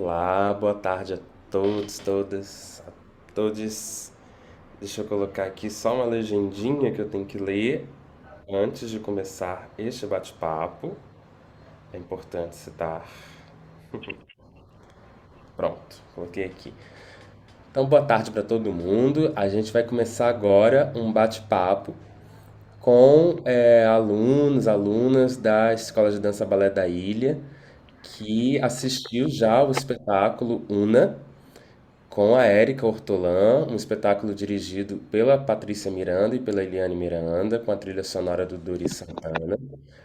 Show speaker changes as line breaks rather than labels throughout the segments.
Olá, boa tarde a todos, todas, a todos. Deixa eu colocar aqui só uma legendinha que eu tenho que ler antes de começar este bate-papo. É importante citar. Pronto, coloquei aqui. Então, boa tarde para todo mundo. A gente vai começar agora um bate-papo com alunos, alunas da Escola de Dança Balé da Ilha, que assistiu já o espetáculo Una, com a Érica Hortolã, um espetáculo dirigido pela Patrícia Miranda e pela Eliane Miranda, com a trilha sonora do Dori Santana.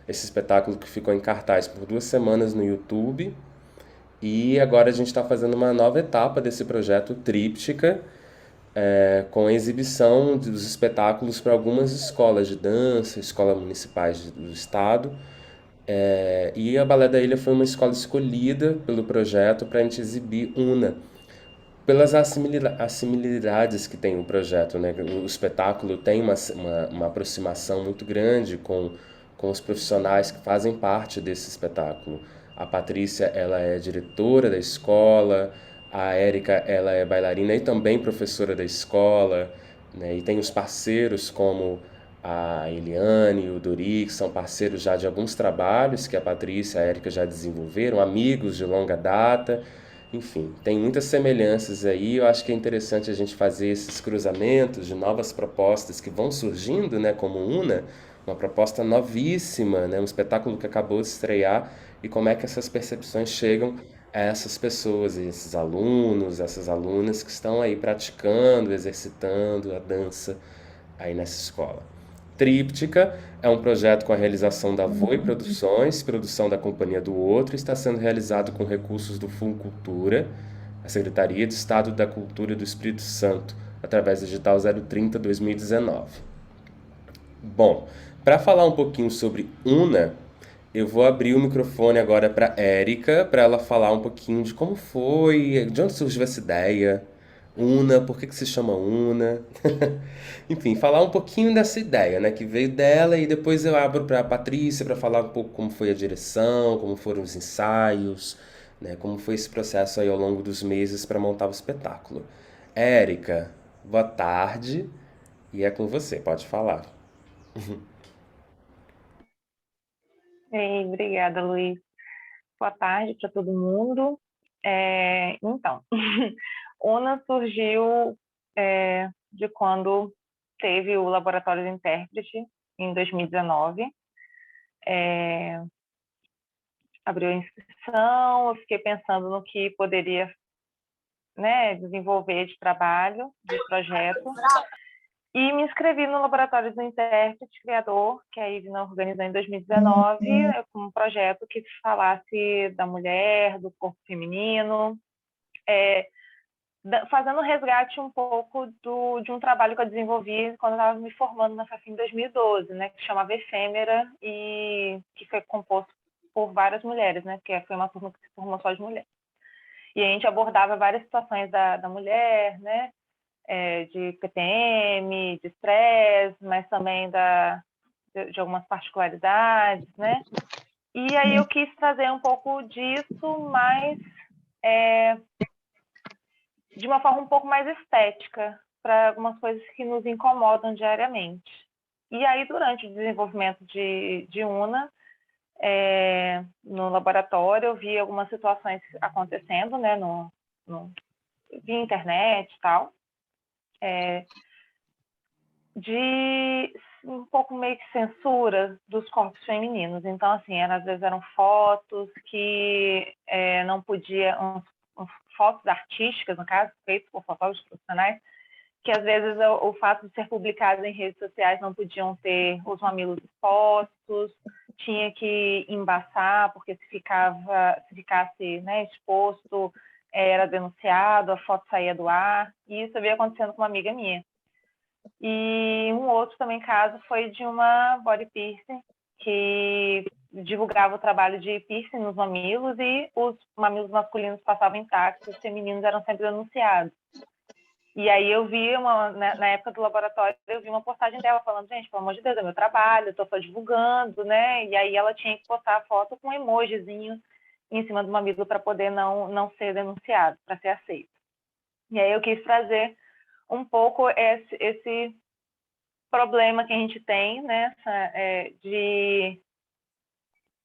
Esse espetáculo que ficou em cartaz por 2 semanas no YouTube. E agora a gente está fazendo uma nova etapa desse projeto Tríptica, com a exibição dos espetáculos para algumas escolas de dança, escolas municipais do estado. E a Balé da Ilha foi uma escola escolhida pelo projeto para a gente exibir Una, pelas similaridades que tem o projeto, né? O espetáculo tem uma aproximação muito grande com os profissionais que fazem parte desse espetáculo. A Patrícia, ela é diretora da escola, a Érica, ela é bailarina e também professora da escola, né? E tem os parceiros como a Eliane e o Dori, que são parceiros já de alguns trabalhos que a Patrícia e a Érica já desenvolveram, amigos de longa data. Enfim, tem muitas semelhanças aí. Eu acho que é interessante a gente fazer esses cruzamentos de novas propostas que vão surgindo, né, como Una, uma proposta novíssima, né, um espetáculo que acabou de estrear, e como é que essas percepções chegam a essas pessoas, esses alunos, essas alunas que estão aí praticando, exercitando a dança aí nessa escola. Tríptica é um projeto com a realização da Voi Produções, produção da Companhia do Outro, e está sendo realizado com recursos do Fundo Cultura, a Secretaria de Estado da Cultura do Espírito Santo, através do edital 030-2019. Bom, para falar um pouquinho sobre Una, eu vou abrir o microfone agora para Érica, para ela falar um pouquinho de como foi, de onde surgiu essa ideia, Una, por que se chama Una. Enfim, falar um pouquinho dessa ideia, né, que veio dela, e depois eu abro para a Patrícia para falar um pouco como foi a direção, como foram os ensaios, né, como foi esse processo aí ao longo dos meses para montar o espetáculo. Érica, boa tarde, e é com você, pode falar.
Ei, obrigada, Luiz. Boa tarde para todo mundo. Então, UNA surgiu de quando teve o Laboratório de Intérprete, em 2019. É, Abriu a inscrição, eu fiquei pensando no que poderia, né, desenvolver de trabalho, de projeto, e me inscrevi no Laboratório do Intérprete Criador, que a IVNA organizou em 2019, com um projeto que falasse da mulher, do corpo feminino, é, fazendo resgate um pouco de um trabalho que eu desenvolvi quando eu estava me formando na FAFI em 2012, né, que chamava Efêmera, e que foi composto por várias mulheres, né, que foi uma turma que se formou só de mulheres. E a gente abordava várias situações da mulher, né, de PTM, de estresse, mas também de algumas particularidades, né? E aí eu quis trazer um pouco disso, mas de uma forma um pouco mais estética, para algumas coisas que nos incomodam diariamente. E aí, durante o desenvolvimento de UNA, no laboratório, eu vi algumas situações acontecendo, né, via internet e tal, de um pouco meio que censura dos corpos femininos. Então, assim, às vezes eram fotos que não podia, fotos artísticas, no caso, feitas por fotógrafos profissionais, que às vezes o fato de ser publicado em redes sociais não podiam ter os mamilos expostos, tinha que embaçar, porque se ficasse, né, exposto, era denunciado, a foto saía do ar, e isso havia acontecendo com uma amiga minha. E um outro também caso foi de uma body piercing que divulgava o trabalho de piercing nos mamilos, e os mamilos masculinos passavam intactos, os femininos eram sempre denunciados. E aí eu vi, na época do laboratório, eu vi uma postagem dela falando, gente, pelo amor de Deus, é meu trabalho, eu tô só divulgando, né? E aí ela tinha que postar a foto com um emojizinho em cima do mamilo para poder não ser denunciado, para ser aceito. E aí eu quis trazer um pouco esse problema que a gente tem, né, de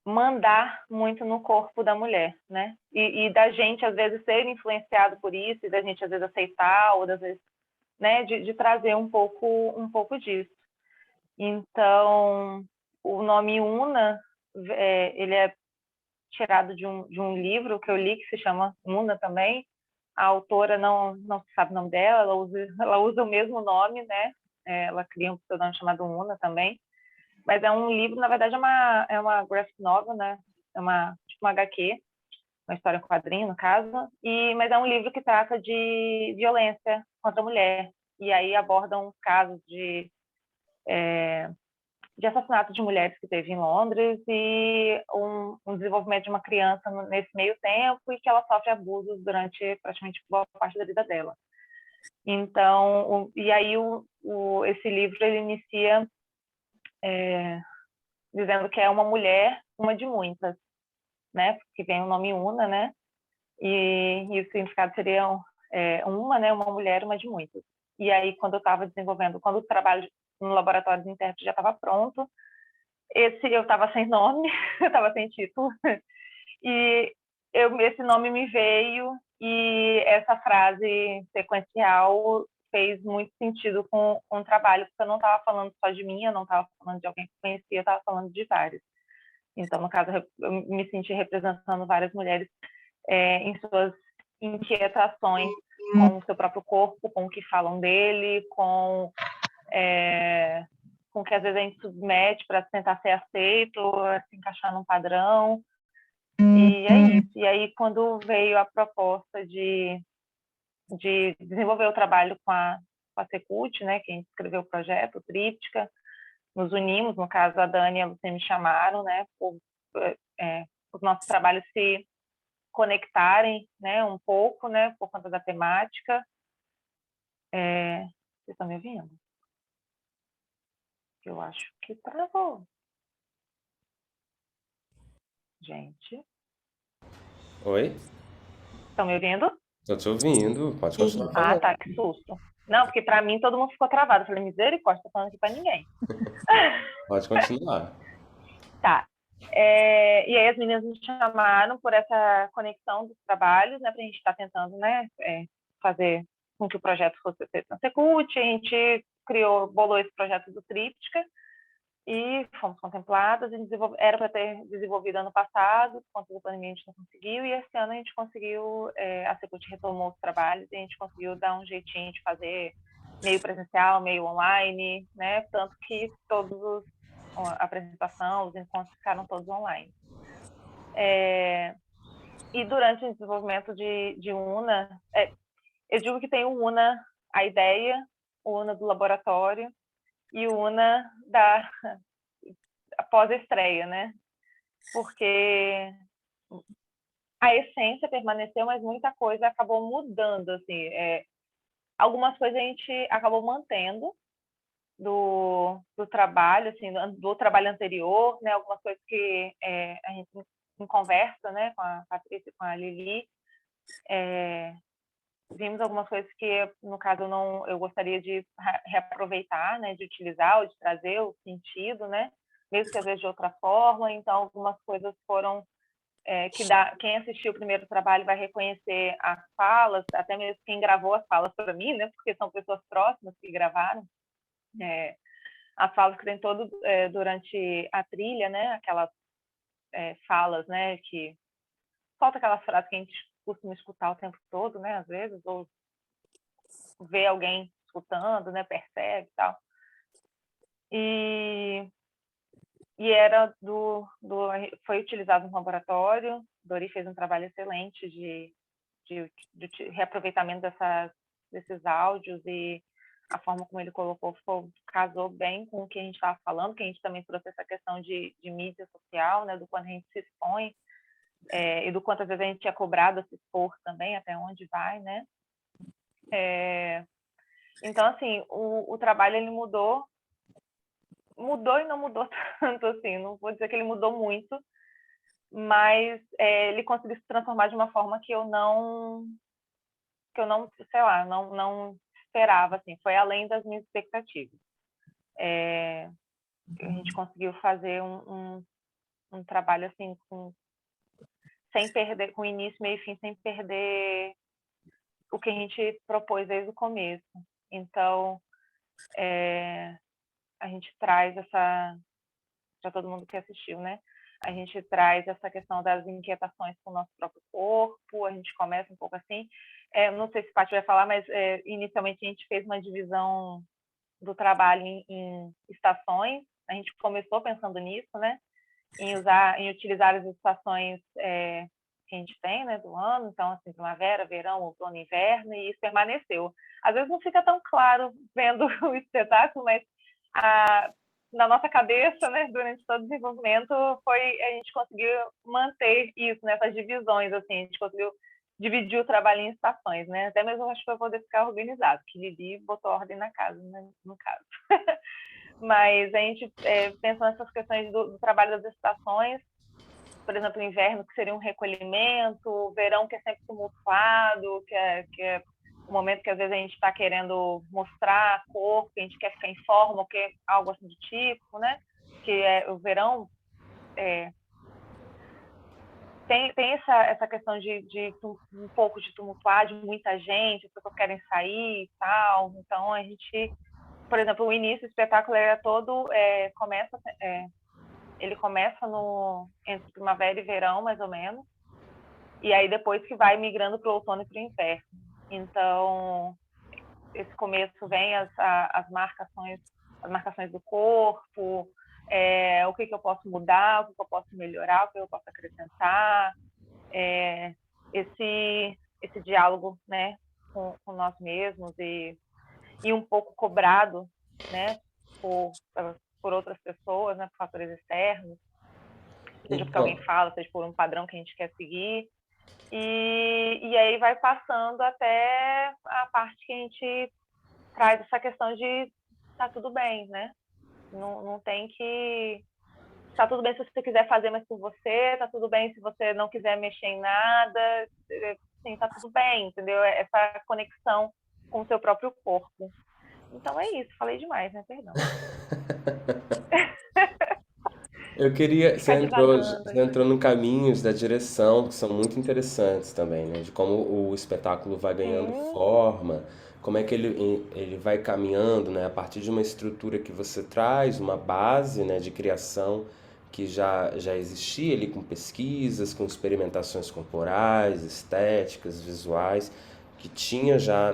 mandar muito no corpo da mulher, né? E da gente, às vezes, ser influenciado por isso, e da gente, às vezes, aceitar, ou às vezes, né, de trazer um pouco disso. Então, o nome Una, ele é tirado de um livro que eu li, que se chama Una também. A autora não se sabe o nome dela, ela usa o mesmo nome, né? Ela cria um pseudônimo chamado Una também. Mas é um livro, na verdade, é uma graphic novel, né? É tipo uma HQ, uma história em quadrinho, no caso. Mas é um livro que trata de violência contra a mulher. E aí abordam casos de assassinato de mulheres que teve em Londres e um desenvolvimento de uma criança nesse meio tempo e que ela sofre abusos durante praticamente boa parte da vida dela. Então, e aí esse livro ele inicia dizendo que é uma mulher, uma de muitas, né? Porque vem o nome Una, né? E o significado seria uma, né? Uma mulher, uma de muitas. E aí, quando eu estava desenvolvendo, quando o trabalho no laboratório de intérprete já estava pronto, eu estava sem nome, eu estava sem título, e esse nome me veio e essa frase sequencial fez muito sentido com o trabalho, porque eu não estava falando só de mim, eu não estava falando de alguém que eu conhecia, eu estava falando de vários. Então, no caso, eu me senti representando várias mulheres em suas inquietações com o seu próprio corpo, com o que falam dele, com que às vezes a gente submete para tentar ser aceito, se encaixar num padrão. E é isso. E aí, quando veio a proposta de desenvolver o trabalho com a Secult, né, que a gente escreveu o projeto, Tríptica, nos unimos, no caso a Dani e a Lucia me chamaram, né, por os nossos trabalhos se conectarem, né, um pouco, né, por conta da temática. Vocês estão me ouvindo? Eu acho que travou. Gente.
Oi?
Estão me ouvindo?
Tô te ouvindo, pode continuar
Ah,
falando.
tá, que susto. Não, porque para mim todo mundo ficou travado. Eu falei, misericórdia, tô falando aqui para ninguém.
Pode continuar.
Tá. E aí as meninas me chamaram por essa conexão dos trabalhos, né, para a gente estar tentando, né, fazer com que o projeto fosse feito na Secult. A gente bolou esse projeto do Tríptica e fomos contempladas. Era para ter desenvolvido ano passado, por conta da pandemia a gente não conseguiu, e esse ano a gente conseguiu, a Secult retomou os trabalhos e a gente conseguiu dar um jeitinho de fazer meio presencial, meio online, né, tanto que a apresentação, os encontros ficaram todos online. E durante o desenvolvimento de UNA, eu digo que tem o UNA, a ideia, o UNA do laboratório e o UNA após a estreia, né? Porque a essência permaneceu, mas muita coisa acabou mudando, assim. Algumas coisas a gente acabou mantendo do trabalho, assim, do trabalho anterior, né? Algumas coisas que a gente em conversa, né, com a Patrícia e com a Lili, vimos algumas coisas que, no caso, eu gostaria de reaproveitar, né, de utilizar ou de trazer o sentido, né, mesmo que às vezes de outra forma. Então, algumas coisas foram quem assistiu o primeiro trabalho vai reconhecer as falas, até mesmo quem gravou as falas para mim, né, porque são pessoas próximas que gravaram. As falas que tem durante a trilha, né, aquelas falas, né, que falta aquelas frases que a gente costuma escutar o tempo todo, né, às vezes, ou vê alguém escutando, né, percebe e tal. E era foi utilizado no laboratório. Dori fez um trabalho excelente de reaproveitamento desses áudios, e a forma como ele colocou casou bem com o que a gente estava falando, que a gente também trouxe essa questão de mídia social, né, do quanto a gente se expõe, e do quanto às vezes a gente é cobrado a se expor também, até onde vai, né? Então, assim, o trabalho ele mudou e não mudou tanto, assim, não vou dizer que ele mudou muito, mas ele conseguiu se transformar de uma forma que eu não, sei lá, não esperava, assim, foi além das minhas expectativas. A gente conseguiu fazer um trabalho assim sem perder, com início, meio e fim, sem perder o que a gente propôs desde o começo. Então, a gente traz para todo mundo que assistiu, né? A gente traz essa questão das inquietações com o nosso próprio corpo, a gente começa um pouco assim. Não sei se o Paty vai falar, mas inicialmente a gente fez uma divisão do trabalho em estações. A gente começou pensando nisso, né? Em utilizar as estações que a gente tem, né, do ano, então, assim, primavera, verão, outono, inverno, e isso permaneceu. Às vezes não fica tão claro vendo o espetáculo, mas na nossa cabeça, né, durante todo o desenvolvimento, a gente conseguiu manter isso, né, essas divisões, assim, a gente conseguiu dividir o trabalho em estações, né, até mesmo acho que para poder ficar organizado, que Lili botou ordem na casa, né, no caso. Mas a gente pensa nessas questões do trabalho das estações, por exemplo, o inverno, que seria um recolhimento, o verão, que é sempre tumultuado, que é um momento que às vezes a gente está querendo mostrar a cor, que a gente quer ficar em forma, ou que é algo assim do tipo, né? Que o verão tem essa questão de um pouco de tumultuar, de muita gente, as pessoas querem sair e tal. Então, a gente, por exemplo, o início do espetáculo é todo, ele começa entre primavera e verão, mais ou menos, e aí depois que vai migrando para o outono e para o inverno. Então, esse começo vem as marcações do corpo, o que eu posso mudar, o que eu posso melhorar, o que eu posso acrescentar, esse diálogo, né, com nós mesmos e um pouco cobrado, né, por outras pessoas, né, por fatores externos, seja porque alguém
Então,
fala, seja por um padrão que a gente quer seguir. E aí vai passando até a parte que a gente traz essa questão de tá tudo bem, né? Não tem que... Tá tudo bem se você quiser fazer mais por você, tá tudo bem se você não quiser mexer em nada, sim, tá tudo bem, entendeu? Essa conexão com o seu próprio corpo. Então é isso, falei demais, né? Perdão.
eu queria.
Ficar divagando
Você
aí.
entrou no caminhos da direção, que são muito interessantes também, né? De como o espetáculo vai ganhando
Sim,
forma, como é que ele vai caminhando, né? A partir de uma estrutura que você traz, uma base, né, de criação que já existia ali com pesquisas, com experimentações corporais, estéticas, visuais, que tinha já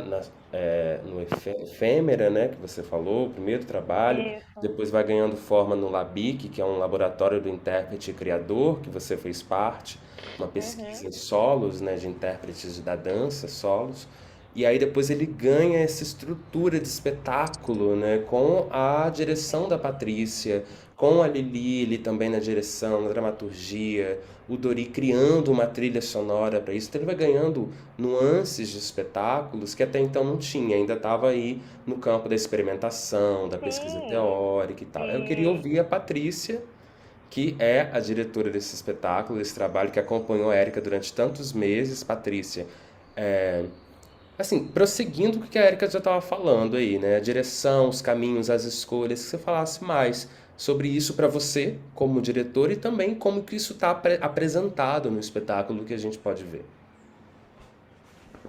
no Efêmera, né, que você falou, o primeiro trabalho,
isso.
depois vai ganhando forma no LABIC, que é um laboratório do intérprete e criador, que você fez parte, uma
Uhum.
pesquisa em solos, né, de intérpretes da dança, solos. E aí depois ele ganha essa estrutura de espetáculo, né, com a direção da
Sim,
Patrícia, com a Lili também na direção, na dramaturgia, o Dori criando uma trilha sonora para isso. Então ele vai ganhando nuances de espetáculos que até então não tinha, ainda estava aí no campo da experimentação, da pesquisa
sim.
teórica e tal. Eu queria
E
ouvir a Patrícia, que é a diretora desse espetáculo, desse trabalho, que acompanhou a Érica durante tantos meses. Patrícia, assim, prosseguindo o que a Érica já estava falando aí, né? A direção, os caminhos, as escolhas, que você falasse mais sobre isso para você, como diretor, e também como que isso está apresentado no espetáculo que a gente pode ver.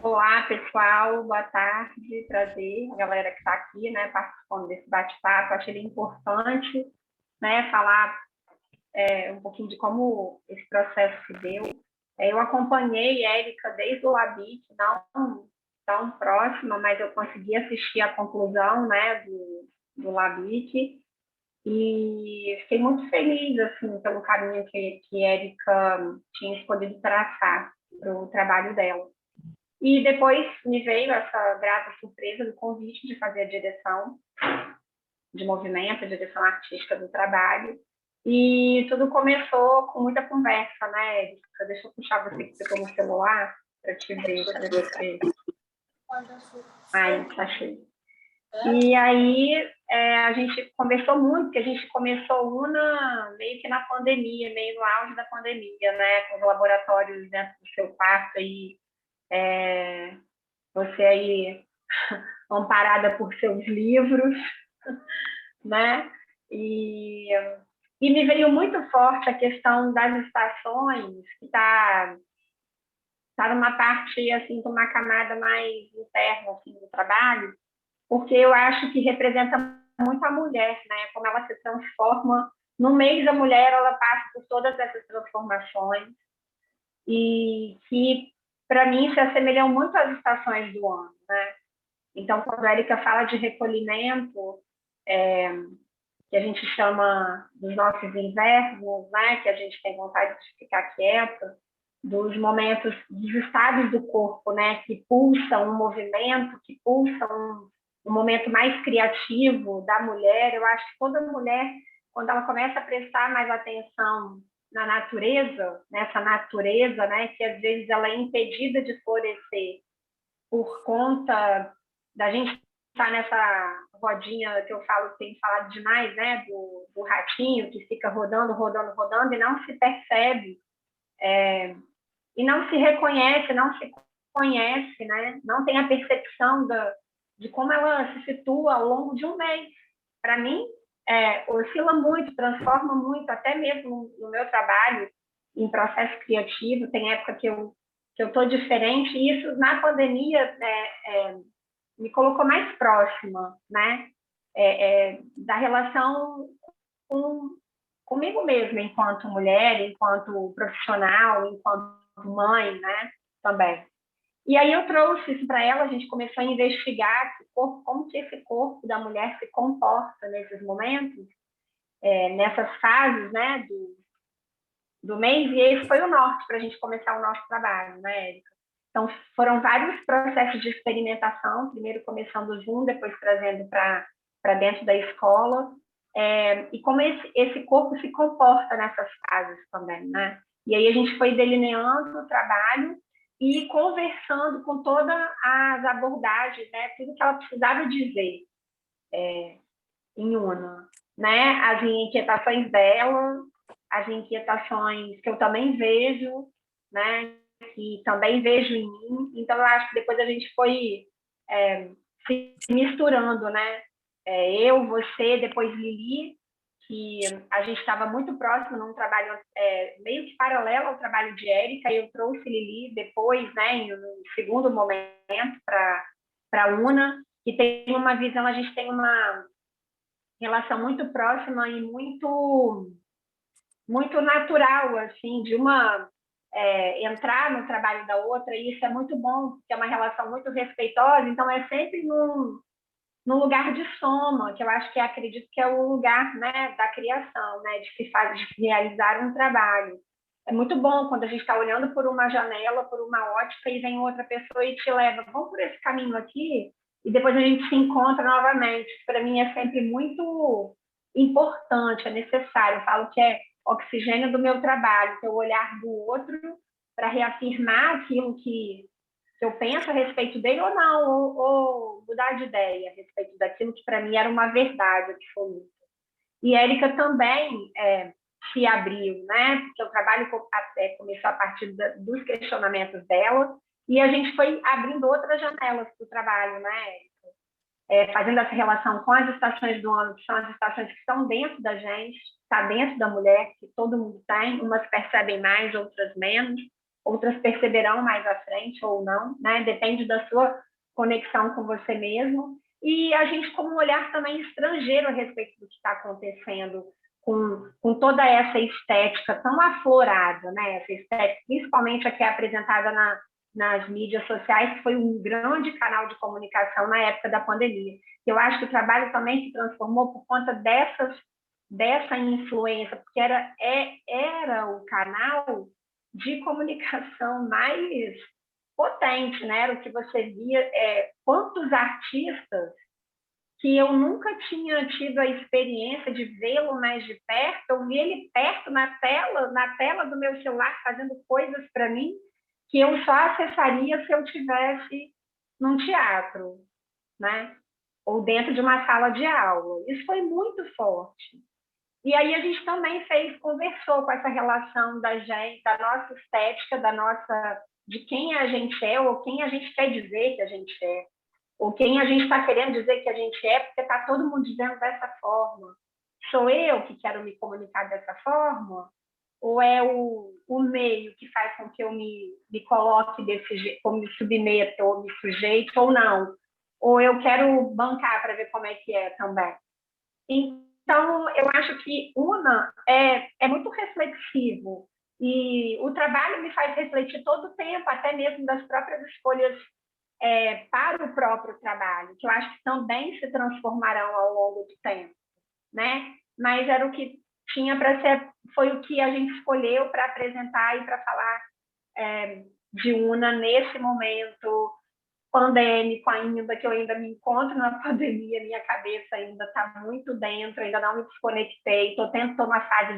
Olá, pessoal, boa tarde, prazer, a galera que está aqui, né, participando desse bate-papo. Achei ele importante, né, falar um pouquinho de como esse processo se deu. Eu acompanhei Érica desde o Labit, não tão próxima, mas eu consegui assistir a conclusão, né, do Labit, e fiquei muito feliz, assim, pelo caminho que Érica tinha escolhido traçar para o trabalho dela. E depois me veio essa grata surpresa do convite de fazer a direção de movimento, a direção artística do trabalho. E tudo começou com muita conversa, né, Erika? Deixa eu puxar você que ficou no celular para te ver, cadê você? Aí, achei. E aí a gente conversou muito, porque a gente começou UNA meio que na pandemia, meio no auge da pandemia, né? Com os laboratórios dentro do seu quarto aí, você aí amparada por seus livros, né? E me veio muito forte a questão das estações, que tá numa parte, assim, com uma camada mais interna, assim, do trabalho, porque eu acho que representa muito a mulher, né? Como ela se transforma. No mês da mulher, ela passa por todas essas transformações e que, para mim, se assemelham muito às estações do ano, né? Então, quando a Érica fala de recolhimento, que a gente chama dos nossos invernos, né? Que a gente tem vontade de ficar quieta, dos momentos, dos estados do corpo, né? Que pulsam um movimento, que pulsam um momento mais criativo da mulher. Eu acho que toda mulher, quando ela começa a prestar mais atenção na natureza, nessa natureza, né? Que às vezes ela é impedida de florescer por conta da gente estar nessa rodinha que eu falo, que tem falado demais, né? Do ratinho que fica rodando, rodando, rodando e não se percebe, e não se reconhece, não se conhece, né? Não tem a percepção de como ela se situa ao longo de um mês. Para mim, oscila muito, transforma muito, até mesmo no meu trabalho, em processo criativo. Tem época que eu estou diferente, e isso na pandemia me colocou mais próxima, né? Da relação com, comigo mesma, enquanto mulher, enquanto profissional, enquanto mãe, né? Também. E aí eu trouxe isso para ela, a gente começou a investigar como que esse corpo da mulher se comporta nesses momentos, nessas fases, né, do mês, e esse foi o norte para a gente começar o nosso trabalho, né, Érica? Então, foram vários processos de experimentação, primeiro começando junto, depois trazendo para dentro da escola, e como esse corpo se comporta nessas fases também, né? E aí a gente foi delineando o trabalho e conversando com todas as abordagens, né? Tudo que ela precisava dizer em UNA, né? As inquietações dela, as inquietações que eu também vejo, né? Que também vejo em mim. Então, eu acho que depois a gente foi se misturando, né? Eu, você, depois Lili, que a gente estava muito próximo num trabalho meio que paralelo ao trabalho de Érica, e eu trouxe Lili depois, né, no segundo momento, para a UNA, que tem uma visão, a gente tem uma relação muito próxima e muito natural, assim, de uma entrar no trabalho da outra, e isso é muito bom, porque é uma relação muito respeitosa, então é sempre num lugar de soma, que eu acho que acredito que é o lugar, né, da criação, né, de se realizar um trabalho. É muito bom quando a gente está olhando por uma janela, por uma ótica, e vem outra pessoa e te leva, vamos por esse caminho aqui, e depois a gente se encontra novamente. Para mim é sempre muito importante, é necessário. Eu falo que é oxigênio do meu trabalho, que é o olhar do outro para reafirmar aquilo que eu penso a respeito dele ou não, ou mudar de ideia a respeito daquilo que para mim era uma verdade absoluta. E Érica também se abriu, né? Porque o trabalho começou a partir dos questionamentos dela, e a gente foi abrindo outras janelas para o trabalho, né, Érica? Fazendo essa relação com as estações do ano, que são as estações que estão dentro da gente, está dentro da mulher, que todo mundo tem, umas percebem mais, outras menos, outras perceberão mais à frente ou não, né? Depende da sua conexão com você mesmo. E a gente com um olhar também estrangeiro a respeito do que está acontecendo, com toda essa estética tão aflorada, né? Essa estética, principalmente a que é apresentada nas mídias sociais, que foi um grande canal de comunicação na época da pandemia. Eu acho que o trabalho também se transformou por conta dessa influência, porque era o canal de comunicação mais potente, né? Era o que você via, quantos artistas que eu nunca tinha tido a experiência de vê-lo mais de perto, eu vi ele perto na tela do meu celular, fazendo coisas para mim que eu só acessaria se eu tivesse num teatro, né? ou dentro de uma sala de aula. Isso foi muito forte. E aí a gente também conversou com essa relação da gente, da nossa estética, de quem a gente é, ou quem a gente quer dizer que a gente é, ou quem a gente está querendo dizer que a gente é, porque está todo mundo dizendo dessa forma. Sou eu que quero me comunicar dessa forma? Ou é o meio que faz com que eu me coloque desse jeito, ou me submeta, ou me sujeite, ou não? Ou eu quero bancar para ver como é que é também? Então, eu acho que Una é muito reflexivo, e o trabalho me faz refletir todo o tempo, até mesmo das próprias escolhas para o próprio trabalho, que eu acho que também se transformarão ao longo do tempo, né? Mas era o que tinha para ser, foi o que a gente escolheu para apresentar e para falar de Una nesse momento pandêmico ainda, que eu ainda me encontro na pandemia, minha cabeça ainda está muito dentro, ainda não me desconectei, estou tendo uma fase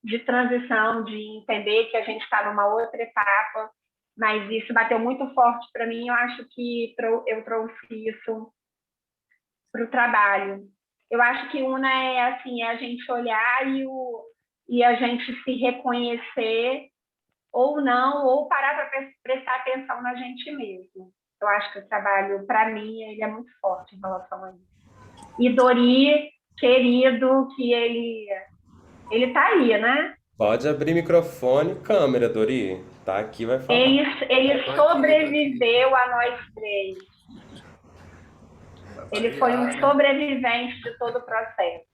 de transição, de entender que a gente está numa outra etapa, mas isso bateu muito forte para mim. Eu acho que eu trouxe isso para o trabalho. Eu acho que Una é assim, é a gente olhar e a gente se reconhecer ou não, ou parar para prestar atenção na gente mesmo. Eu acho que o trabalho, para mim, ele é muito forte em relação a isso. E Dori, querido, que ele tá aí, né?
Pode abrir microfone e câmera, Dori. Tá aqui, vai falar.
Ele sobreviveu a nós três. Ele foi um sobrevivente de todo o processo.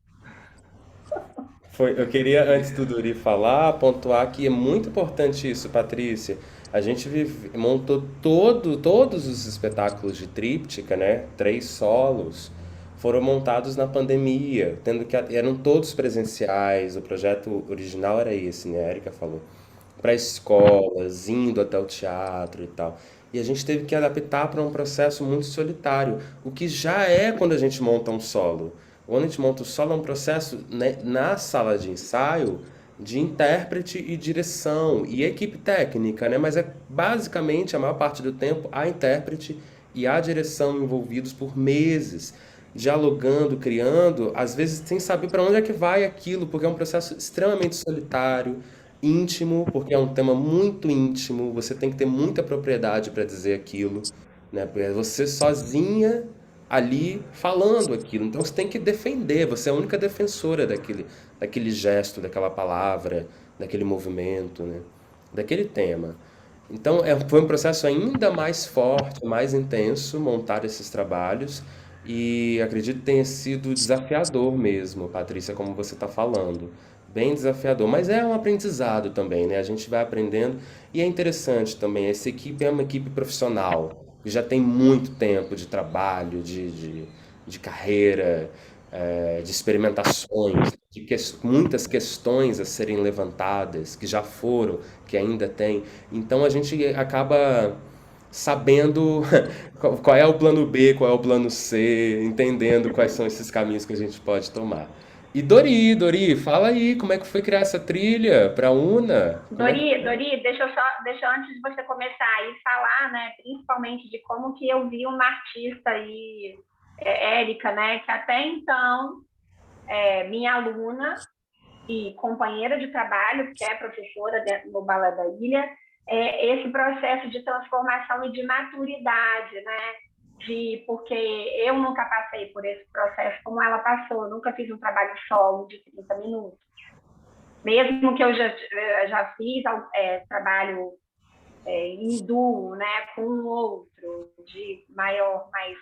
Eu queria, antes do Duri falar, pontuar que é muito importante isso, Patrícia. A gente montou todos os espetáculos de tríptica, né? 3 solos, foram montados na pandemia, tendo que eram todos presenciais. O projeto original era esse, né? A Erika falou. Para escolas, indo até o teatro e tal. E a gente teve que adaptar para um processo muito solitário, o que já é quando a gente monta um solo. Quando a gente monta o solo é um processo, né, na sala de ensaio de intérprete e direção e equipe técnica, né? Mas é basicamente a maior parte do tempo a intérprete e a direção envolvidos por meses, dialogando, criando, às vezes sem saber para onde é que vai aquilo, porque é um processo extremamente solitário, íntimo, porque é um tema muito íntimo, você tem que ter muita propriedade para dizer aquilo, né? Porque é você sozinha ali falando aquilo. Então você tem que defender, você é a única defensora daquele gesto, daquela palavra, daquele movimento, né? Daquele tema. Então foi um processo ainda mais forte, mais intenso montar esses trabalhos e acredito que tenha sido desafiador mesmo, Patrícia, como você está falando. Bem desafiador, mas é um aprendizado também, né? A gente vai aprendendo e é interessante também. Essa equipe é uma equipe profissional, que já tem muito tempo de trabalho, de carreira, de experimentações, muitas questões a serem levantadas, que já foram, que ainda tem. Então a gente acaba sabendo qual é o plano B, qual é o plano C, entendendo quais são esses caminhos que a gente pode tomar. E Dori, fala aí, como é que foi criar essa trilha para Una?
Dori, deixa antes de você começar aí falar, né, principalmente de como que eu vi uma artista aí, Érica, né, que até então minha aluna e companheira de trabalho, que é professora no Balé da Ilha, esse processo de transformação e de maturidade, né? Porque eu nunca passei por esse processo como ela passou, eu nunca fiz um trabalho solo de 30 minutos. Mesmo que eu já fiz trabalho em duo, né, com um outro, de maior, mais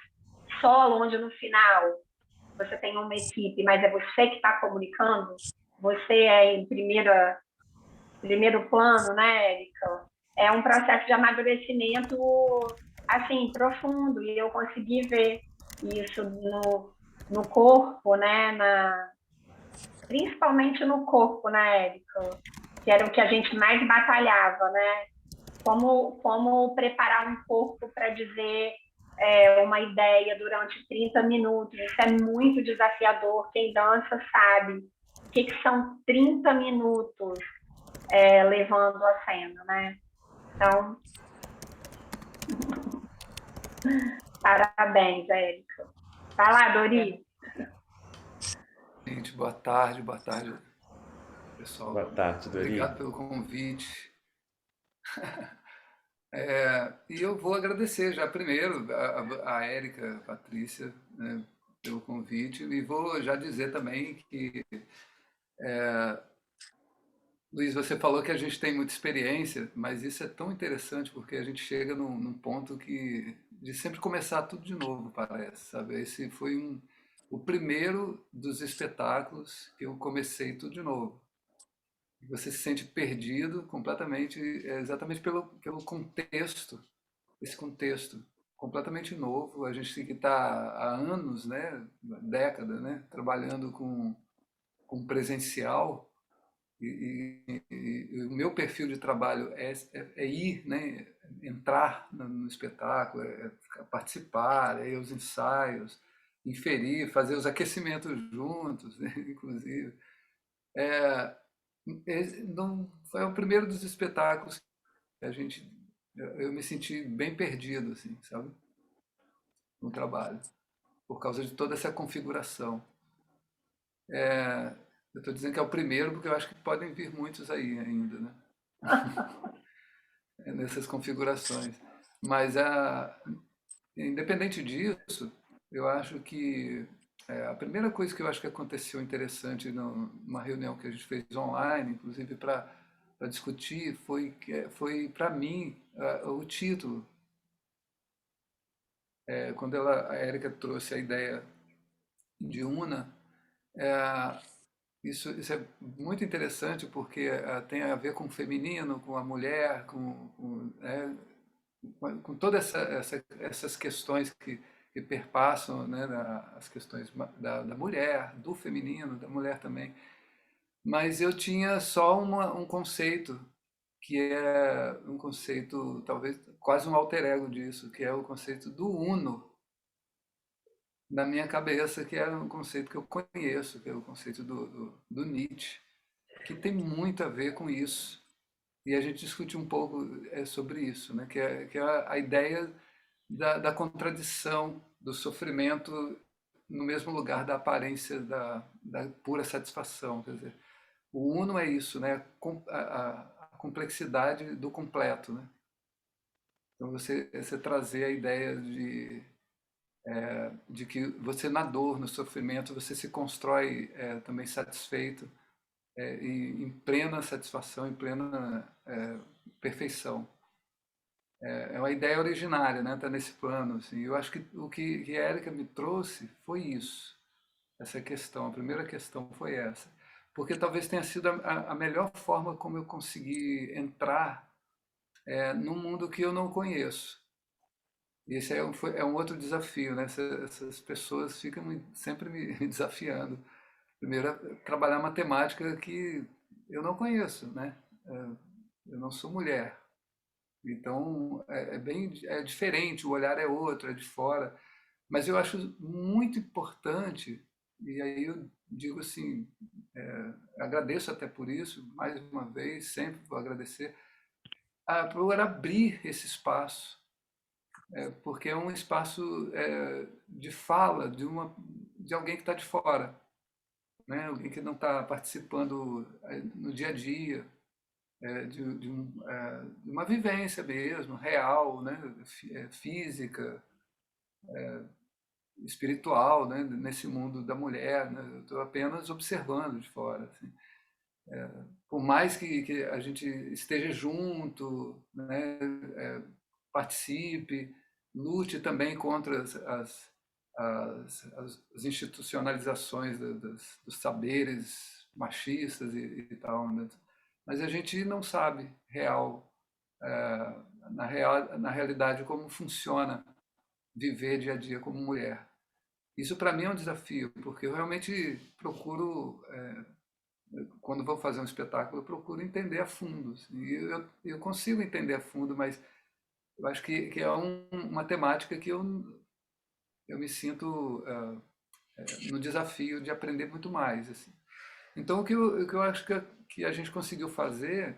solo, onde no final você tem uma equipe, mas é você que está comunicando, você é em primeiro plano, né, Érica? É um processo de amadurecimento, assim, profundo, e eu consegui ver isso no corpo, né, principalmente no corpo, né, Érica? Que era o que a gente mais batalhava, né? Como preparar um corpo para dizer uma ideia durante 30 minutos. Isso é muito desafiador. Quem dança sabe o que são 30 minutos levando a cena, né? Então, parabéns, Érica. Vai lá, Dori.
Gente, boa tarde, pessoal.
Boa tarde, Dori.
Obrigado pelo convite. E eu vou agradecer já primeiro a Érica, a Patrícia, né, pelo convite, e vou já dizer também que, Luiz, você falou que a gente tem muita experiência, mas isso é tão interessante porque a gente chega num ponto de sempre começar tudo de novo, parece, sabe? Esse foi o primeiro dos espetáculos que eu comecei tudo de novo. Você se sente perdido completamente, exatamente pelo contexto, esse contexto completamente novo. A gente tem que estar há anos, né, década, né, trabalhando com presencial e o meu perfil de trabalho é ir, né, entrar no espetáculo, participar, é ir aos ensaios, inferir, fazer os aquecimentos juntos, né, inclusive. É, não, foi o primeiro dos espetáculos que eu me senti bem perdido, assim, sabe, no trabalho, por causa de toda essa configuração. Eu estou dizendo que é o primeiro porque eu acho que podem vir muitos aí ainda, né? Nessas configurações. Mas, independente disso, eu acho que a primeira coisa que eu acho que aconteceu interessante numa reunião que a gente fez online, inclusive para discutir, foi para mim o título. Quando a Érica trouxe a ideia de Una, isso é muito interessante porque tem a ver com o feminino, com a mulher, com todas essas questões que perpassam, né, as questões da mulher, do feminino, da mulher também. Mas eu tinha só um conceito, que é um conceito, talvez quase um alter ego disso, que é o conceito do uno, na minha cabeça, que é um conceito que eu conheço, que é o conceito do Nietzsche, que tem muito a ver com isso. E a gente discute um pouco sobre isso, né? Que é a ideia da contradição, do sofrimento no mesmo lugar da aparência da pura satisfação. Quer dizer, o uno é isso, né? A complexidade do completo, né? Então você trazer a ideia de que você na dor, no sofrimento, você se constrói também satisfeito e em plena satisfação, em plena perfeição. É uma ideia originária, né? Tá nesse plano, assim. Eu acho que o que a Érica me trouxe foi isso, essa questão. A primeira questão foi essa, porque talvez tenha sido a melhor forma como eu consegui entrar num mundo que eu não conheço. E esse é um outro desafio, né? Essas pessoas ficam sempre me desafiando. Primeiro, trabalhar matemática que eu não conheço, né? Eu não sou mulher. Então, é diferente, o olhar é outro, é de fora. Mas eu acho muito importante, e aí eu digo assim, agradeço até por isso, mais uma vez, sempre vou agradecer, por abrir esse espaço, porque é um espaço de fala de alguém que está de fora, né? Alguém que não está participando no dia a dia, de uma vivência mesmo, real, né? Física, espiritual, né? Nesse mundo da mulher. Né? Eu estou apenas observando de fora. Assim. Por mais que a gente esteja junto, né? Participe, lute também contra as institucionalizações dos saberes machistas e tal, né? Mas a gente não sabe na realidade como funciona viver dia a dia como mulher. Isso para mim é um desafio, porque eu realmente procuro, quando vou fazer um espetáculo, eu procuro entender a fundo. Assim, e eu consigo entender a fundo, mas eu acho que é uma temática que eu me sinto no desafio de aprender muito mais. Assim. Então, o que eu acho que a gente conseguiu fazer,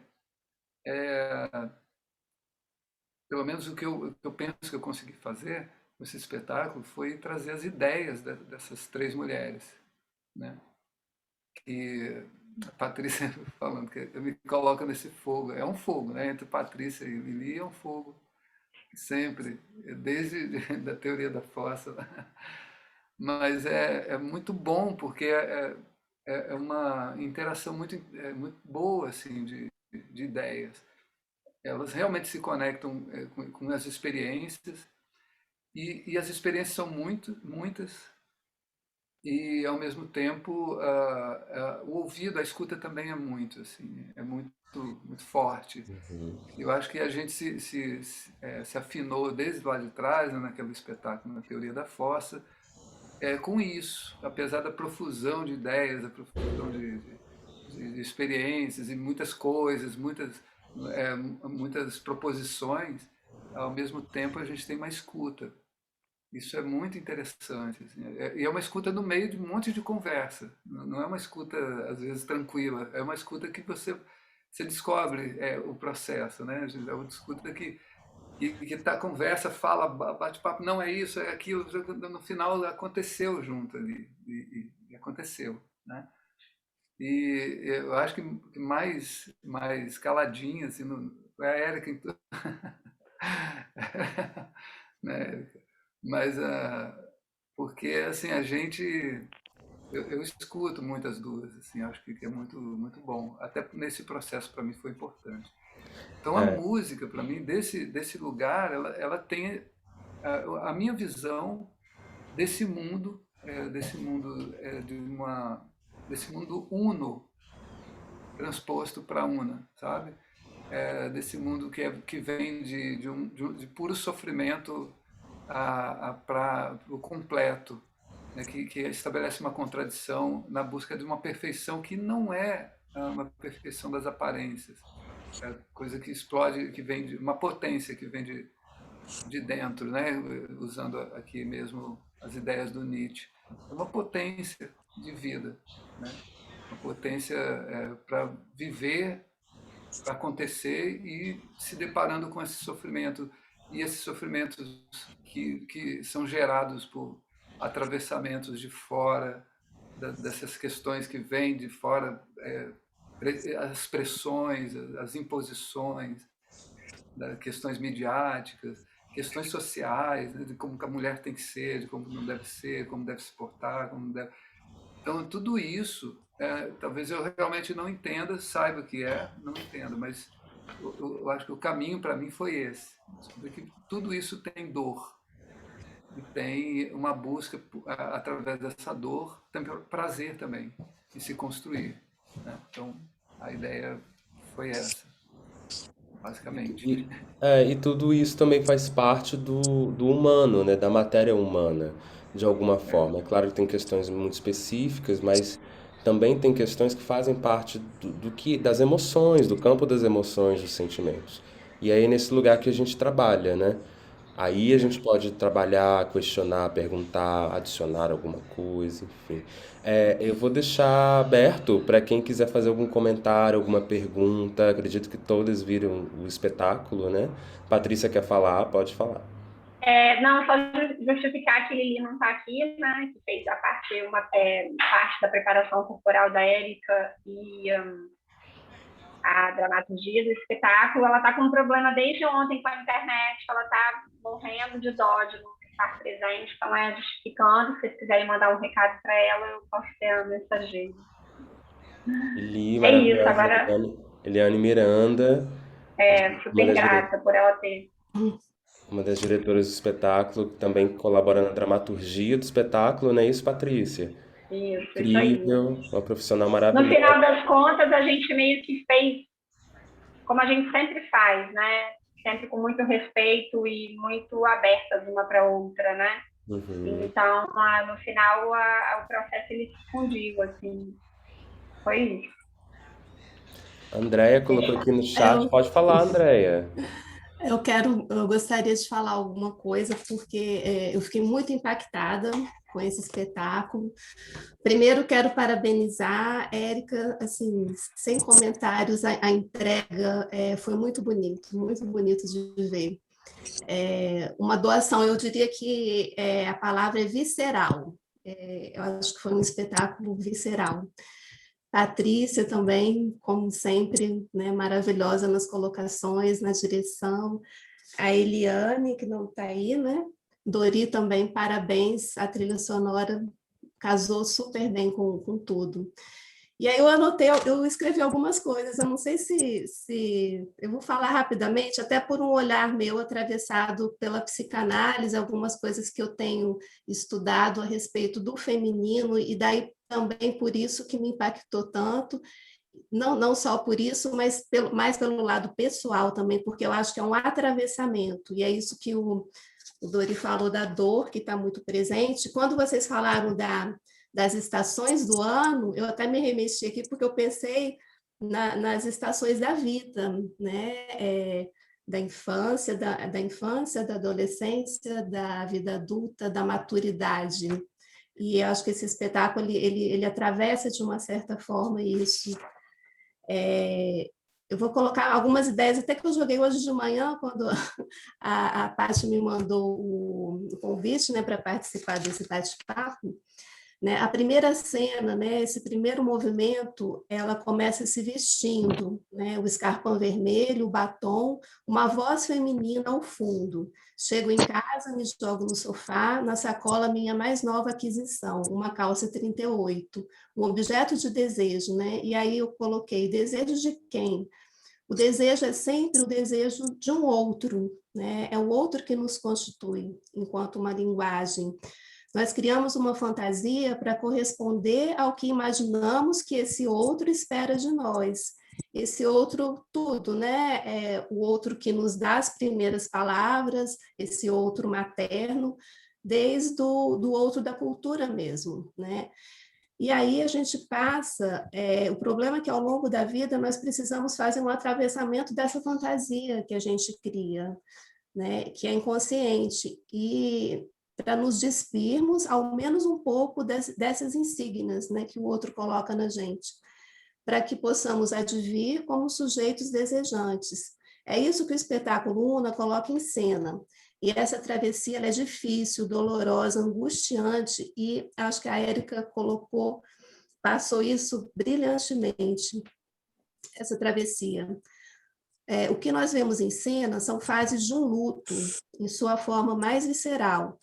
pelo menos o que eu penso que eu consegui fazer, com esse espetáculo foi trazer as ideias dessas três mulheres, né? Que a Patrícia falando que eu me coloco nesse fogo, é um fogo, né? Entre Patrícia e Lili é um fogo, sempre, desde da teoria da força. Mas é muito bom, porque é uma interação muito boa assim, de ideias. Elas realmente se conectam com as experiências, e as experiências são muitas, e ao mesmo tempo o ouvido, a escuta também é muito, assim, é muito forte. Eu acho que a gente se afinou desde lá de trás, né, naquele espetáculo, na Teoria da Fossa, com isso, apesar da profusão de ideias, da profusão de experiências e muitas coisas, muitas proposições, ao mesmo tempo a gente tem uma escuta. Isso é muito interessante. Assim. E é uma escuta no meio de um monte de conversa. Não é uma escuta, às vezes, tranquila. É uma escuta que você descobre o processo. Né? É uma escuta que tá, conversa, fala, bate papo, não é isso, é aquilo. No final aconteceu junto ali. E aconteceu. Né? E eu acho que mais caladinha, assim, é a Érica, então. Né? Mas porque assim a gente eu escuto muitas duas, assim, acho que é muito bom. Até nesse processo para mim foi importante. Então a
É,
música para mim desse lugar, ela tem a minha visão desse mundo desse mundo uno transposto para una, sabe? Desse mundo que vem de puro sofrimento para o completo, né, que estabelece uma contradição na busca de uma perfeição que não é uma perfeição das aparências, é coisa que explode, que vem de uma potência que vem de dentro, né, usando aqui mesmo as ideias do Nietzsche. É uma potência de vida, né, uma potência para viver, para acontecer e se deparando com esse sofrimento, e esses sofrimentos que são gerados por atravessamentos de fora, dessas questões que vêm de fora, as pressões, as imposições, questões midiáticas, questões sociais, né, de como que a mulher tem que ser, de como não deve ser, como deve se portar, como deve... Então, tudo isso, talvez eu realmente não entenda, saiba que não entendo, mas eu acho que o caminho para mim foi esse. Descobrir que tudo isso tem dor. E tem uma busca, através dessa dor, tem prazer também, em se construir. Né? Então, a ideia foi essa, basicamente.
e tudo isso também faz parte do humano, né? Da matéria humana, de alguma forma. É claro que tem questões muito específicas, mas também tem questões que fazem parte das emoções, do campo das emoções, dos sentimentos. E aí é nesse lugar que a gente trabalha, né? Aí a gente pode trabalhar, questionar, perguntar, adicionar alguma coisa, enfim. Eu vou deixar aberto para quem quiser fazer algum comentário, alguma pergunta. Acredito que todas viram o espetáculo, né? Patrícia quer falar, pode falar.
Não, só justificar que Lili não está aqui, né? Que fez parte da preparação corporal da Érica e a dramaturgia do espetáculo. Ela está com um problema desde ontem com a internet, ela está morrendo de dó de não estar presente, então justificando. Se vocês quiserem mandar um recado para ela, eu posso ser a mensageira.
Lili,
Isso,
maravilhosa.
agora
Eliane Miranda, uma
super
das,
grata por ela ter.
uma das diretoras do espetáculo, que também colabora na dramaturgia do espetáculo, não é isso, Patrícia?
Isso aí.
Incrível, uma profissional
No
maravilhosa.
final das contas, a gente meio que fez como a gente sempre faz, né? Sempre com muito respeito e muito abertas uma para outra, né?
Uhum.
Então, no final, o processo ele se fundiu, assim. Foi isso.
A Andréia colocou aqui no chat, pode falar, Andréia.
Eu gostaria de falar alguma coisa, porque eu fiquei muito impactada com esse espetáculo. Primeiro, quero parabenizar a Érica, assim, sem comentários, a entrega foi muito bonito de ver. Uma doação, eu diria que a palavra é visceral. Eu acho que foi um espetáculo visceral. Patrícia também, como sempre, né, maravilhosa nas colocações, na direção. A Eliane, que não está aí, né? Dori também, parabéns, a trilha sonora casou super bem com tudo. E aí eu anotei, eu escrevi algumas coisas, eu não sei se eu vou falar rapidamente, até por um olhar meu atravessado pela psicanálise, algumas coisas que eu tenho estudado a respeito do feminino, e daí também por isso que me impactou tanto, não só por isso, mas mais pelo lado pessoal também, porque eu acho que é um atravessamento, e é isso que o Dori falou da dor, que está muito presente. Quando vocês falaram das estações do ano, eu até me remeti aqui, porque eu pensei nas estações da vida, né? Da infância, da adolescência, da vida adulta, da maturidade. E eu acho que esse espetáculo ele atravessa de uma certa forma isso. Eu vou colocar algumas ideias, até que eu joguei hoje de manhã, quando a Paty me mandou o convite, né, para participar desse bate-papo. Né? A primeira cena, né, esse primeiro movimento, ela começa se vestindo, né, o escarpão vermelho, o batom, uma voz feminina ao fundo. Chego em casa, me jogo no sofá, na sacola minha mais nova aquisição, uma calça 38, um objeto de desejo, né? E aí eu coloquei desejo de quem? O desejo é sempre o desejo de um outro, né? É o outro que nos constitui enquanto uma linguagem. Nós criamos uma fantasia para corresponder ao que imaginamos que esse outro espera de nós. Esse outro tudo, né? O outro que nos dá as primeiras palavras, esse outro materno, desde do outro da cultura mesmo, né? E aí a gente passa, o problema é que ao longo da vida nós precisamos fazer um atravessamento dessa fantasia que a gente cria, né? Que é inconsciente, e para nos despirmos ao menos um pouco dessas insígnias, né, que o outro coloca na gente, para que possamos advir como sujeitos desejantes. É isso que o espetáculo Una coloca em cena. E essa travessia ela é difícil, dolorosa, angustiante, e acho que a Érica passou isso brilhantemente, essa travessia. O que nós vemos em cena são fases de um luto, em sua forma mais visceral,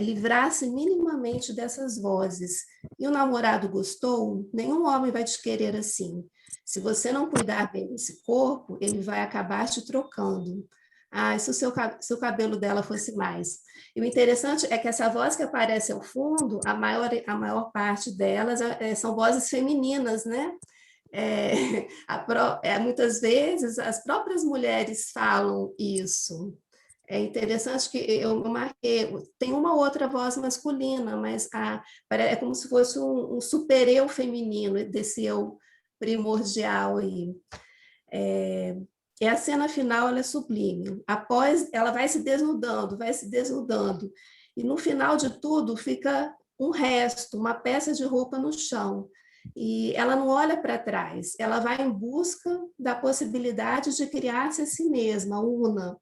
livrar-se minimamente dessas vozes. E o namorado gostou? Nenhum homem vai te querer assim. Se você não cuidar bem desse corpo, ele vai acabar te trocando. Ah, se o cabelo dela fosse mais. E o interessante é que essa voz que aparece ao fundo, a maior parte delas são vozes femininas, né? Muitas vezes as próprias mulheres falam isso. É interessante que eu marquei, tem uma outra voz masculina, mas é como se fosse um super eu feminino, desse eu primordial aí. E a cena final ela é sublime. Após, ela vai se desnudando, e no final de tudo fica um resto, uma peça de roupa no chão. E ela não olha para trás, ela vai em busca da possibilidade de criar-se a si mesma, una.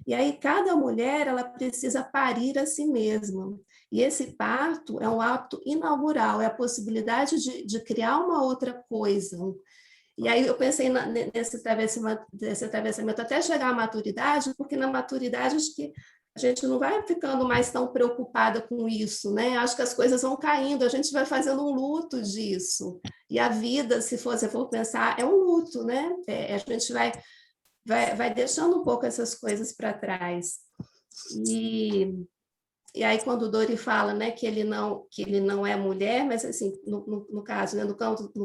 E aí cada mulher ela precisa parir a si mesma. E esse parto é um ato inaugural, é a possibilidade de criar uma outra coisa. E aí eu pensei nesse atravessamento até chegar à maturidade, porque na maturidade acho que a gente não vai ficando mais tão preocupada com isso, né? Acho que as coisas vão caindo, a gente vai fazendo um luto disso. E a vida, se você for pensar, é um luto, né? A gente vai deixando um pouco essas coisas para trás. E aí, quando o Dori fala, né, que ele não é mulher, mas, assim, no caso, né, no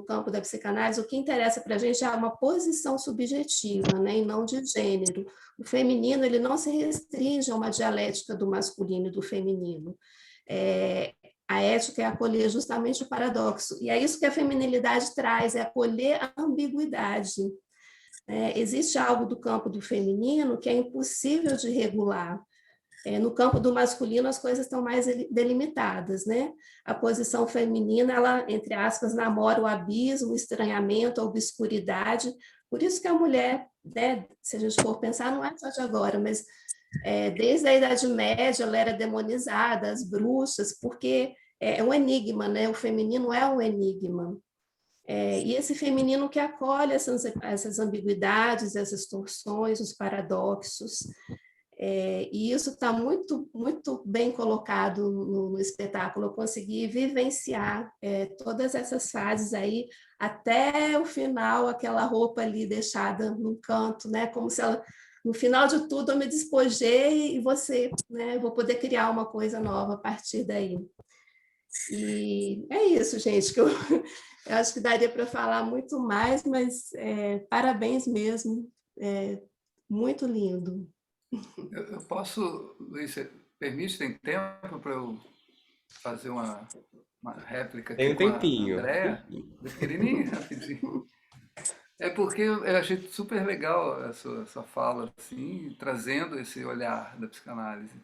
campo da psicanálise, o que interessa para a gente é uma posição subjetiva, né, e não de gênero. O feminino ele não se restringe a uma dialética do masculino e do feminino. A ética é acolher justamente o paradoxo. E é isso que a feminilidade traz, é acolher a ambiguidade. Existe algo do campo do feminino que é impossível de regular. No campo do masculino, as coisas estão mais delimitadas, né? A posição feminina, ela, entre aspas, namora o abismo, o estranhamento, a obscuridade. Por isso que a mulher, né, se a gente for pensar, não é só de agora, mas Desde a Idade Média, ela era demonizada, as bruxas, porque é um enigma, né? O feminino é um enigma. E esse feminino que acolhe essas ambiguidades, essas torções, os paradoxos. E isso está muito, muito bem colocado no espetáculo. Eu consegui vivenciar todas essas fases aí, até o final, aquela roupa ali deixada num canto, né? Como se ela, no final de tudo, eu me despojei e você, né? Vou poder criar uma coisa nova a partir daí. E é isso, gente, que eu acho que daria para falar muito mais, mas parabéns mesmo, muito lindo.
Eu posso, Luiz, você permite, tem tempo para eu fazer uma réplica
Tem
aqui
um
com a
tempinho.
Andrea? Pequenininho, rapidinho. É porque eu achei super legal a sua fala, assim, trazendo esse olhar da psicanálise,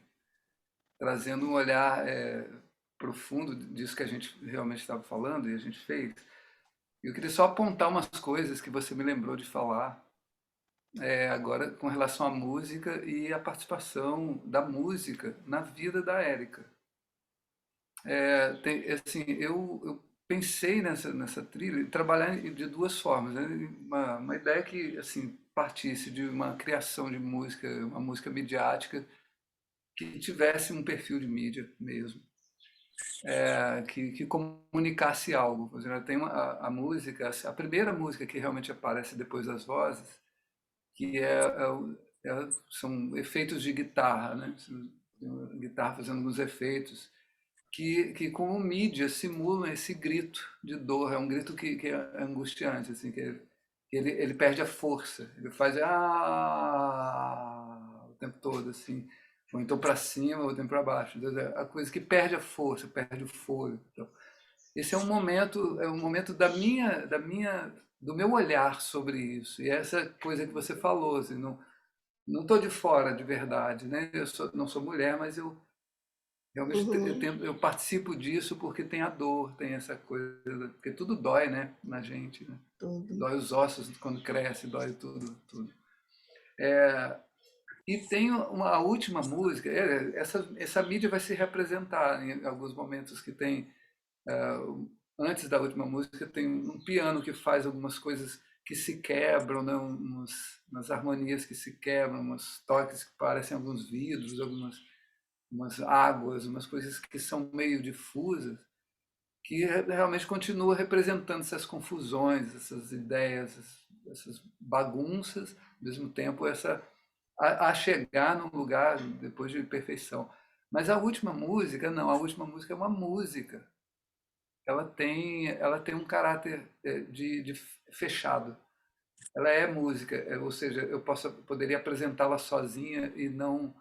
trazendo um olhar profundo disso que a gente realmente estava falando e a gente fez. Eu queria só apontar umas coisas que você me lembrou de falar agora com relação à música e a participação da música na vida da Érica. Assim, eu pensei nessa trilha e trabalhar de duas formas, né? Uma ideia que assim partisse de uma criação de música, uma música midiática que tivesse um perfil de mídia mesmo, que comunicasse algo. Por exemplo, tem a música, a primeira música que realmente aparece depois das vozes, que são efeitos de guitarra, né? Guitarra fazendo alguns efeitos que como mídia simulam esse grito de dor. É um grito que é angustiante, assim, que ele perde a força, ele faz o tempo todo, assim, ou então para cima, ou então para baixo. Então, é a coisa que perde a força, perde o fôlego. Então, esse é um momento do meu olhar sobre isso. E essa coisa que você falou, assim, não estou de fora de verdade, né? Não sou mulher, mas eu realmente eu participo disso porque tem a dor, tem essa coisa, porque tudo dói, né, na gente, né?
Tudo.
Dói os ossos quando cresce, dói tudo, tudo. E tem uma última música, essa mídia vai se representar em alguns momentos que tem, antes da última música, tem um piano que faz algumas coisas que se quebram, né, umas harmonias que se quebram, uns toques que parecem alguns vidros, umas águas, umas coisas que são meio difusas, que realmente continua representando essas confusões, essas ideias, essas bagunças, ao mesmo tempo a chegar num lugar depois de perfeição. Mas a última música, não, a última música é uma música. Ela tem um caráter de fechado. Ela é música, ou seja, poderia apresentá-la sozinha e não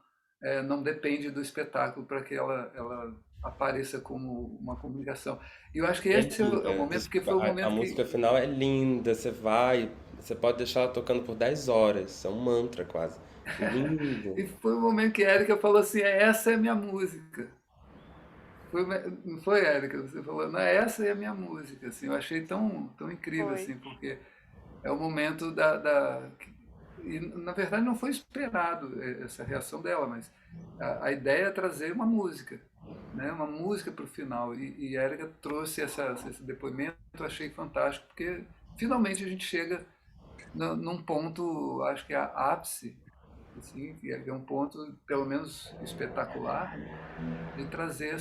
depende do espetáculo para que ela apareça como uma comunicação. E eu acho que
É
esse é o
linda.
momento, porque foi o
A
momento
música
que.
final é linda. Você pode deixar ela tocando por 10 horas. É um mantra quase. Lindo.
E foi o momento que a Érica falou assim: essa é a minha música. Não foi, Érica? Você falou, não, essa é a minha música. Assim, eu achei tão incrível,
Foi.
assim, porque é o momento e, na verdade, não foi esperado essa reação dela, mas a ideia é trazer uma música, né? Uma música para o final. E a Érica trouxe esse depoimento, eu achei fantástico, porque finalmente a gente chega num ponto, acho que é ápice, assim, que é um ponto, pelo menos, espetacular, de trazer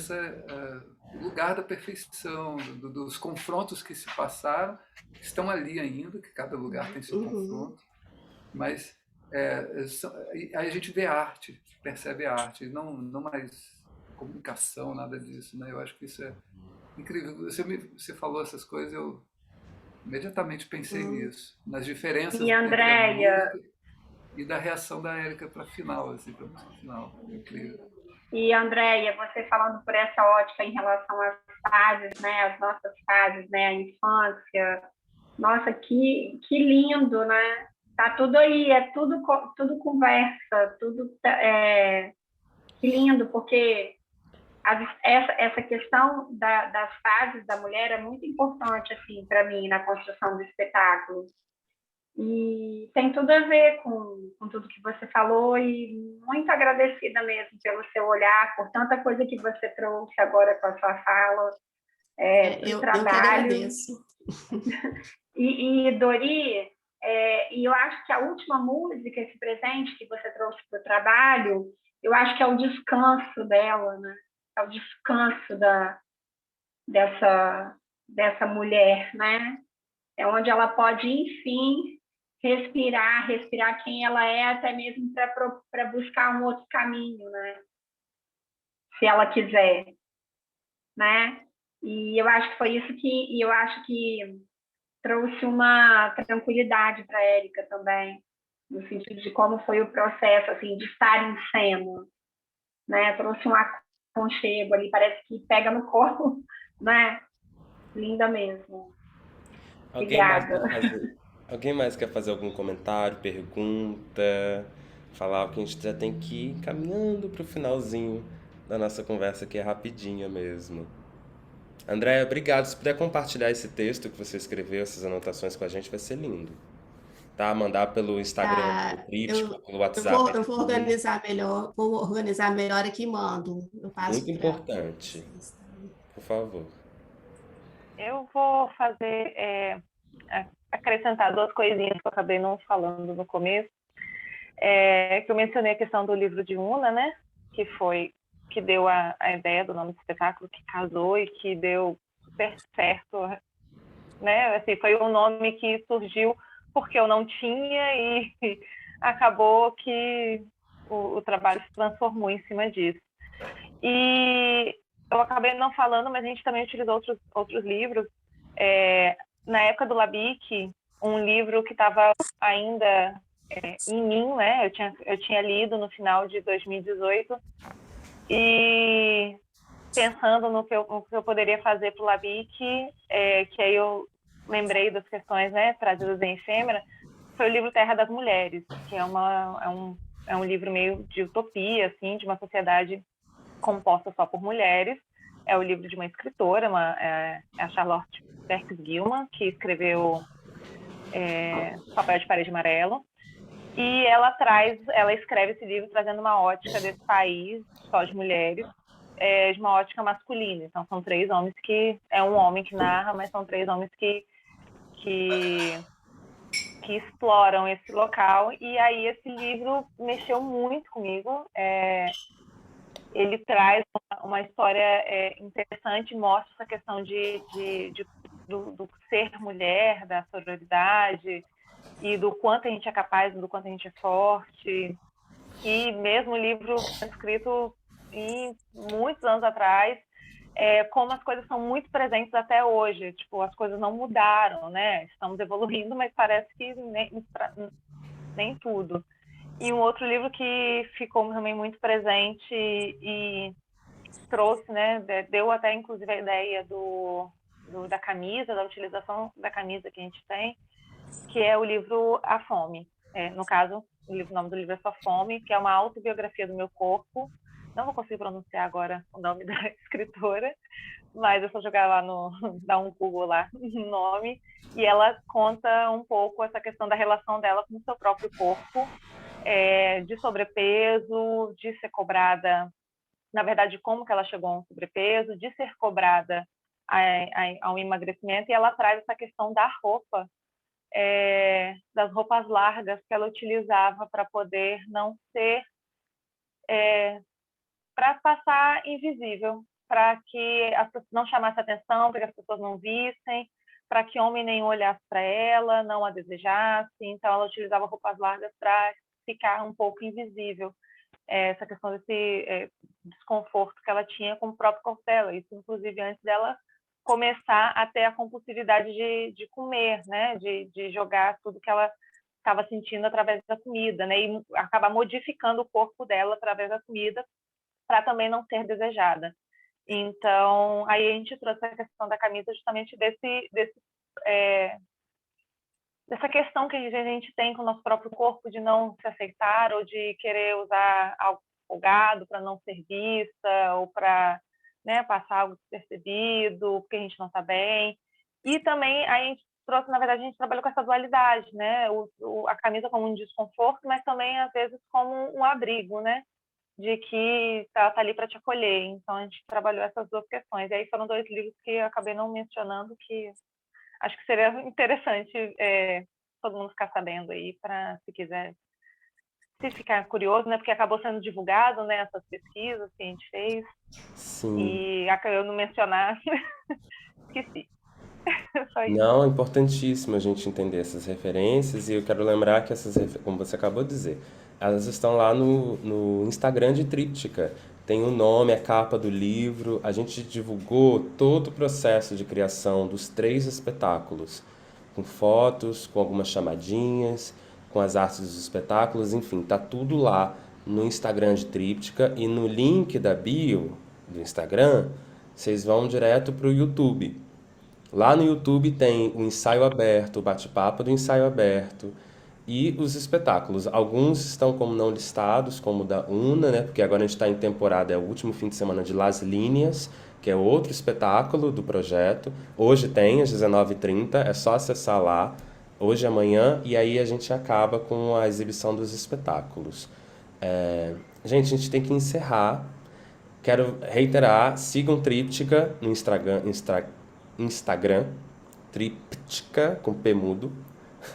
o lugar da perfeição, dos confrontos que se passaram, que estão ali ainda, que cada lugar tem seu confronto, mas aí a gente vê arte, percebe a arte, não mais comunicação, nada disso, né? Eu acho que isso é incrível. Você falou essas coisas, eu imediatamente pensei nisso, nas diferenças
E
entre a
Andréia,
música e da reação da Érica para a final, assim, para a música final. É incrível.
Você falando por essa ótica em relação às fases, né, as nossas fases, né, a infância, nossa, que lindo, né? Tá tudo aí, tudo conversa, que lindo, porque essa questão das fases da mulher é muito importante assim para mim na construção do espetáculo. E tem tudo a ver com tudo que você falou, e muito agradecida mesmo pelo seu olhar, por tanta coisa que você trouxe agora com a sua fala, para o
Eu que
trabalho.
agradeço.
E Dori, e eu acho que a última música, esse presente que você trouxe para o trabalho, eu acho que é o descanso dela, né? É o descanso dessa mulher, né? É onde ela pode, enfim, respirar quem ela é, até mesmo para buscar um outro caminho, né? Se ela quiser, né? E eu acho que foi isso e eu acho que trouxe uma tranquilidade para a Érica também, no sentido de como foi o processo, assim, de estar em cena, né? Trouxe um aconchego ali, parece que pega no corpo, né? Linda mesmo.
Alguém mais
Obrigada.
quer fazer, alguém mais quer fazer algum comentário, pergunta, falar o que a gente já tem que ir caminhando pro finalzinho da nossa conversa, que é rapidinha mesmo. Andréia, obrigado. Se puder compartilhar esse texto que você escreveu, essas anotações com a gente, vai ser lindo. Tá? Mandar pelo Instagram, pelo
Tá,
Crítico, pelo WhatsApp.
eu vou vou organizar melhor aqui e mando. Eu passo
Muito
para
importante.
vocês. Tá?
Por favor.
Eu vou fazer, acrescentar duas coisinhas que eu acabei não falando no começo. Que eu mencionei a questão do livro de Una, né? Que deu a ideia do nome do espetáculo, que casou e que deu super certo, né? Assim, foi um nome que surgiu porque eu não tinha e acabou que o trabalho se transformou em cima disso. E eu acabei não falando, mas a gente também utilizou outros livros. Na época do Labic, um livro que estava ainda em mim, né? Eu tinha lido no final de 2018 e pensando no que eu poderia fazer para o Labic, que aí eu lembrei das questões, né, trazidas em Efêmera, foi o livro Terra das Mulheres, que é um livro meio de utopia, assim, de uma sociedade composta só por mulheres. É o livro de uma escritora, a Charlotte Perkins Gilman, que escreveu Papel de Parede Amarelo. E ela escreve esse livro trazendo uma ótica desse país, só de mulheres, de uma ótica masculina. Então, são três homens é um homem que narra, mas são três homens que exploram esse local. E aí esse livro mexeu muito comigo. Ele traz uma história interessante, mostra essa questão do ser mulher, da sororidade, e do quanto a gente é capaz, do quanto a gente é forte. E mesmo o livro escrito em muitos anos atrás, como as coisas são muito presentes até hoje. Tipo, as coisas não mudaram, né? Estamos evoluindo, mas parece que nem tudo. E um outro livro que ficou também muito presente e trouxe, né? Deu até inclusive a ideia da camisa, da utilização da camisa que a gente tem, que é o livro A Fome. No caso, o nome do livro é Só Fome, que é uma autobiografia do meu corpo. Não vou conseguir pronunciar agora o nome da escritora, mas é só jogar lá dar um Google lá no nome, e ela conta um pouco essa questão da relação dela com o seu próprio corpo, de sobrepeso, de ser cobrada, na verdade, como que ela chegou a um sobrepeso, de ser cobrada ao emagrecimento, e ela traz essa questão da roupa, das roupas largas que ela utilizava para poder não ser, para passar invisível, para que as pessoas não chamassem atenção, para que as pessoas não vissem, para que homem nenhum olhasse para ela, não a desejasse. Então, ela utilizava roupas largas para ficar um pouco invisível. Essa questão desse desconforto que ela tinha com o próprio corpo dela. Isso, inclusive, antes dela começar a ter a compulsividade de comer, né? De jogar tudo que ela estava sentindo através da comida, né? E acabar modificando o corpo dela através da comida para também não ser desejada. Então, aí a gente trouxe a questão da camisa justamente dessa questão que a gente tem com o nosso próprio corpo de não se aceitar ou de querer usar algo folgado para não ser vista ou para, né, passar algo despercebido porque a gente não está bem. E também a gente trouxe, na verdade, a gente trabalhou com essa dualidade, né? A camisa como um desconforto, mas também, às vezes, como um abrigo, né? De que tá ali para te acolher. Então, a gente trabalhou essas duas questões. E aí foram dois livros que eu acabei não mencionando, que acho que seria interessante todo mundo ficar sabendo aí, para se quiser, se ficar curioso, né? Porque acabou sendo divulgado, né? Essas pesquisas que a gente fez.
Sim.
E eu não mencionar, esqueci. Só isso.
Não, é importantíssimo a gente entender essas referências e eu quero lembrar que como você acabou de dizer, elas estão lá no Instagram de Tríptica. Tem o nome, a capa do livro. A gente divulgou todo o processo de criação dos 3 espetáculos, com fotos, com algumas chamadinhas, com as artes dos espetáculos, enfim, tá tudo lá no Instagram de Tríptica e no link da bio do Instagram, vocês vão direto para o YouTube. Lá no YouTube tem o ensaio aberto, o bate-papo do ensaio aberto e os espetáculos. Alguns estão como não listados, como o da Una, né? Porque agora a gente está em temporada, é o último fim de semana de Las Líneas, que é outro espetáculo do projeto. Hoje tem, às 19h30, é só acessar lá, hoje e amanhã, e aí a gente acaba com a exibição dos espetáculos. Gente, a gente tem que encerrar. Quero reiterar, sigam Tríptica no Instagram, Tríptica, com P mudo.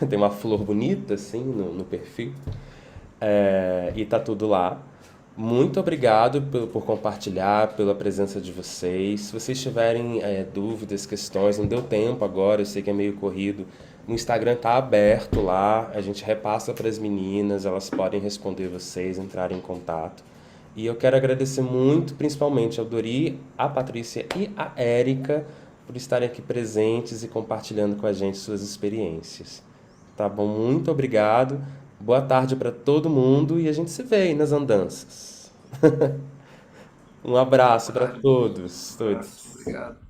Tem uma flor bonita, assim, no perfil. E tá tudo lá. Muito obrigado por compartilhar, pela presença de vocês. Se vocês tiverem dúvidas, questões, não deu tempo agora, eu sei que é meio corrido. O Instagram tá aberto lá, a gente repassa para as meninas, elas podem responder vocês, entrarem em contato. E eu quero agradecer muito, principalmente ao Dori, a Patrícia e a Érica por estarem aqui presentes e compartilhando com a gente suas experiências. Tá bom? Muito obrigado. Boa tarde para todo mundo e a gente se vê aí nas andanças. Um abraço para todos,
Abraço,
todos.
obrigado.